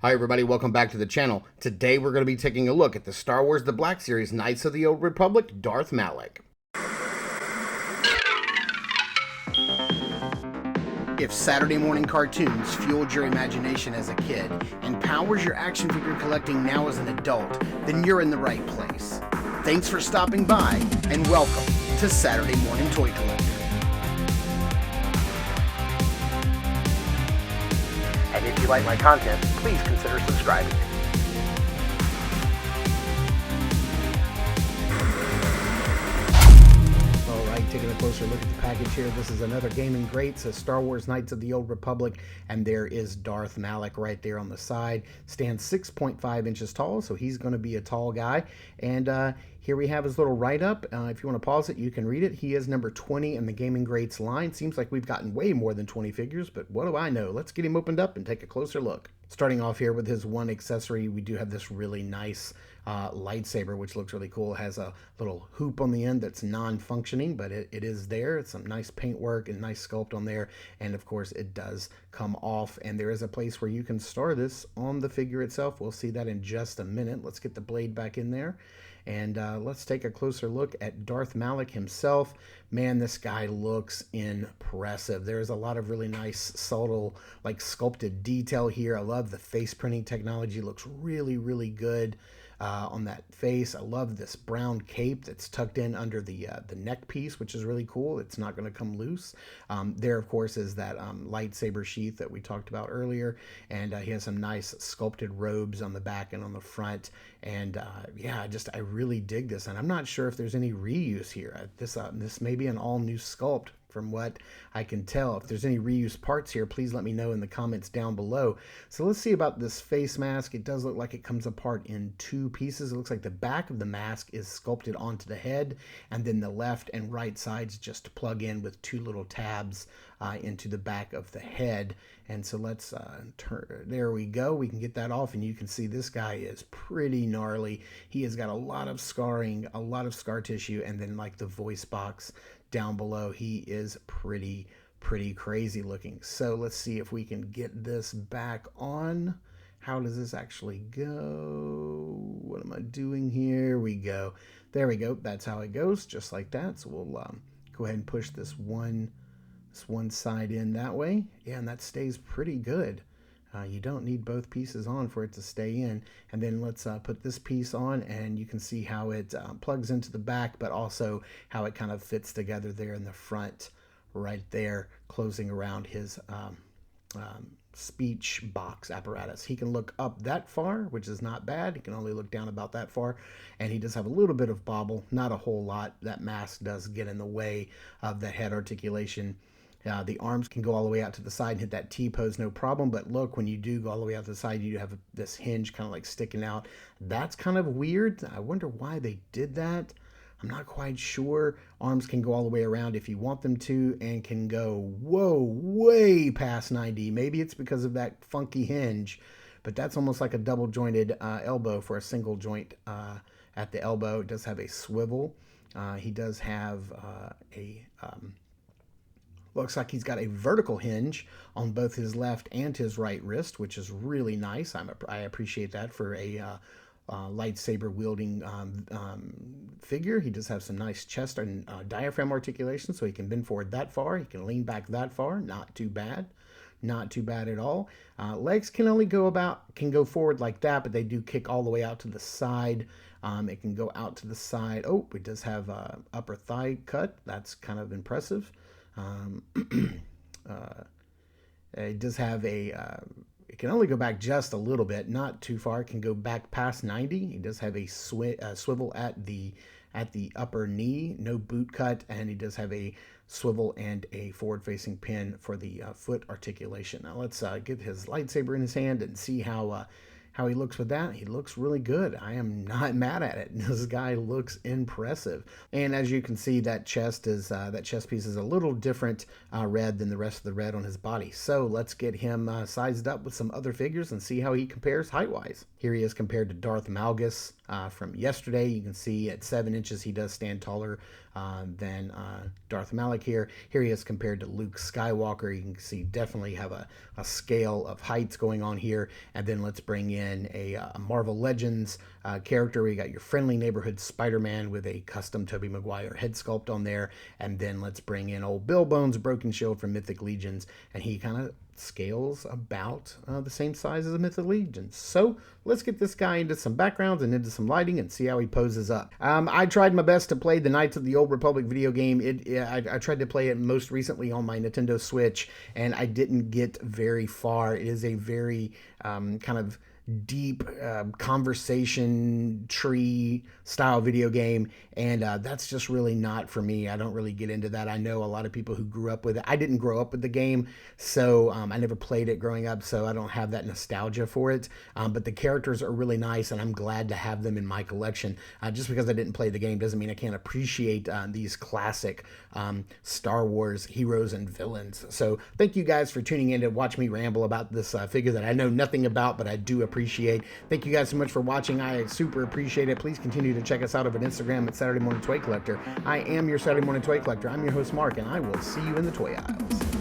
Hi everybody, welcome back to the channel. Today we're going to be taking a look at the Star Wars The Black Series Knights of the Old Republic Darth Malak. If Saturday morning cartoons fueled your imagination as a kid and powers your action figure collecting now as an adult, then you're in the right place. Thanks for stopping by and welcome to Saturday Morning Toy Collector. And if you like my content, please consider subscribing. Alright, taking a closer look at the package here. This is another Gaming Great. It says Star Wars Knights of the Old Republic, and there is Darth Malak right there on the side. Stands 6.5 inches tall, so he's going to be a tall guy. And here we have his little write-up. If you want to pause it, you can read it. He is number 20 in the Gaming Greats line. Seems like we've gotten way more than 20 figures, but what do I know? Let's get him opened up and take a closer look. Starting off here with his one accessory, we do have this really nice lightsaber, which looks really cool. It has a little hoop on the end that's non-functioning, but it is there. It's some nice paintwork and nice sculpt on there, and of course it does come off, and there is a place where you can store this on the figure itself. We'll see that in just a minute. Let's get the blade back in there. And let's take a closer look at Darth Malak himself. Man, this guy looks impressive. There's a lot of really nice, subtle, like sculpted detail here. I love the face printing technology. Looks really, really good on that face. I love this brown cape that's tucked in under the neck piece, which is really cool. It's not going to come loose. There, of course, is that lightsaber sheath that we talked about earlier, and he has some nice sculpted robes on the back and on the front. And yeah, I really dig this, and I'm not sure if there's any reuse here. This may be an all new sculpt from what I can tell. If there's any reused parts here, please let me know in the comments down below. So let's see about this face mask. It does look like it comes apart in two pieces. It looks like the back of the mask is sculpted onto the head, and then the left and right sides just plug in with two little tabs into the back of the head. And so let's turn, there we go. We can get that off, and you can see this guy is pretty gnarly. He has got a lot of scarring, a lot of scar tissue, and then like the voice box down below, he is pretty crazy looking. So let's see if we can get this back on. How does this actually go? What am I doing here? We go. There we go. That's how it goes, just like that. So we'll go ahead and push this one side in that way. Yeah, and that stays pretty good. You don't need both pieces on for it to stay in. And then let's put this piece on, and you can see how it plugs into the back, but also how it kind of fits together there in the front right there, closing around his speech box apparatus. He can look up that far, which is not bad. He can only look down about that far, and he does have a little bit of bobble, not a whole lot. That mask does get in the way of the head articulation. The arms can go all the way out to the side and hit that T-pose, no problem. But look, when you do go all the way out to the side, you have this hinge kind of like sticking out. That's kind of weird. I wonder why they did that. I'm not quite sure. Arms can go all the way around if you want them to, and can go, whoa, way past 90. Maybe it's because of that funky hinge, but that's almost like a double jointed elbow for a single joint at the elbow. It does have a swivel. He does have looks like he's got a vertical hinge on both his left and his right wrist, which is really nice. I appreciate that for a lightsaber wielding figure. He does have some nice chest and diaphragm articulation, so he can bend forward that far. He can lean back that far. Not too bad. Not too bad at all. Legs can only go forward like that, but they do kick all the way out to the side. It can go out to the side. Oh, it does have upper thigh cut. That's kind of impressive. It does have it can only go back just a little bit, not too far. It can go back past 90. It does have a swivel at the upper knee, no boot cut, and he does have a swivel and a forward-facing pin for the foot articulation. Now let's get his lightsaber in his hand and see how how he looks with that. He looks really good. I am not mad at it. This guy looks impressive. And as you can see, that chest piece is a little different red than the rest of the red on his body. So let's get him sized up with some other figures and see how he compares height-wise. Here he is compared to Darth Malgus from yesterday. You can see at 7 inches he does stand taller than Darth Malak here. Here he is compared to Luke Skywalker. You can see definitely have a scale of heights going on here. And then let's bring in a Marvel Legends character. We got your friendly neighborhood Spider-Man with a custom Tobey Maguire head sculpt on there. And then let's bring in old Bill Bones Broken Shield from Mythic Legions, and he kind of scales about the same size as the Mythic Legions. So let's get this guy into some backgrounds and into some lighting and see how he poses up. I tried my best to play the Knights of the Old Republic video game. I tried to play it most recently on my Nintendo Switch, and I didn't get very far. It is a very kind of deep conversation tree style video game, and that's just really not for me. I don't really get into that. I know a lot of people who grew up with it. I didn't grow up with the game, so I never played it growing up, so I don't have that nostalgia for it, but the characters are really nice, and I'm glad to have them in my collection. Just because I didn't play the game doesn't mean I can't appreciate these classic Star Wars heroes and villains. So thank you guys for tuning in to watch me ramble about this figure that I know nothing about, but I do appreciate. Thank you guys so much for watching. I super appreciate it. Please continue to check us out over at Instagram at Saturday Morning Toy Collector. I am your Saturday Morning Toy Collector. I'm your host, Mark, and I will see you in the toy aisles.